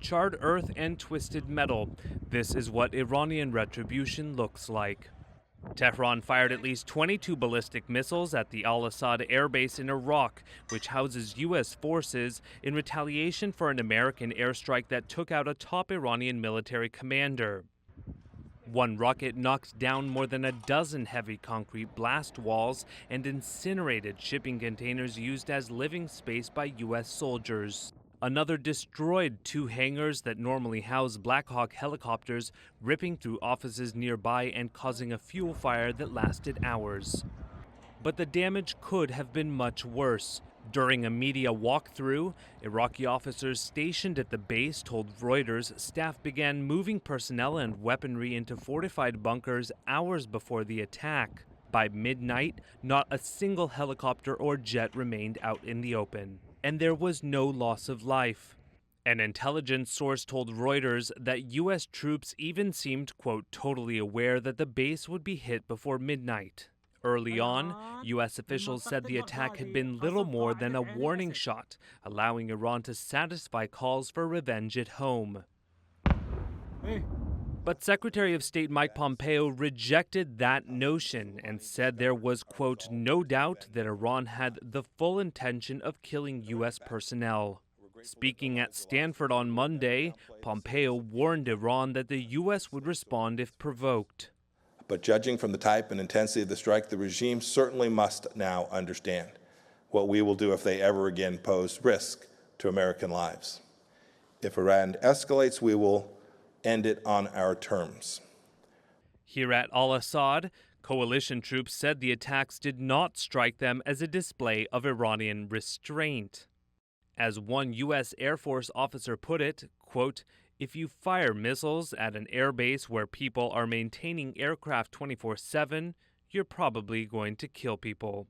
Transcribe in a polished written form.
charred earth and twisted metal. This is what Iranian retribution looks like. Tehran fired at least 22 ballistic missiles at the al-Asad airbase in Iraq, which houses U.S. forces, in retaliation for an American airstrike that took out a top Iranian military commander. One rocket knocked down more than a dozen heavy concrete blast walls and incinerated shipping containers used as living space by U.S. soldiers. Another destroyed two hangars that normally house Black Hawk helicopters, ripping through offices nearby and causing a fuel fire that lasted hours. But the damage could have been much worse. During a media walkthrough, Iraqi officers stationed at the base told Reuters staff began moving personnel and weaponry into fortified bunkers hours before the attack. By midnight, not a single helicopter or jet remained out in the open. And there was no loss of life. An intelligence source told Reuters that U.S. troops even seemed, quote, totally aware that the base would be hit before midnight. Early on, U.S. officials said the attack had been little more than a warning shot, allowing Iran to satisfy calls for revenge at home. But Secretary of State Mike Pompeo rejected that notion and said there was, quote, no doubt that Iran had the full intention of killing U.S. personnel. Speaking at Stanford on Monday, Pompeo warned Iran that the U.S. would respond if provoked. But judging from the type and intensity of the strike, the regime certainly must now understand what we will do if they ever again pose risk to American lives. If Iran escalates, we will end it on our terms. Here at al-Asad, coalition troops said the attacks did not strike them as a display of Iranian restraint. As one U.S. Air Force officer put it, quote, if you fire missiles at an airbase where people are maintaining aircraft 24/7, you're probably going to kill people.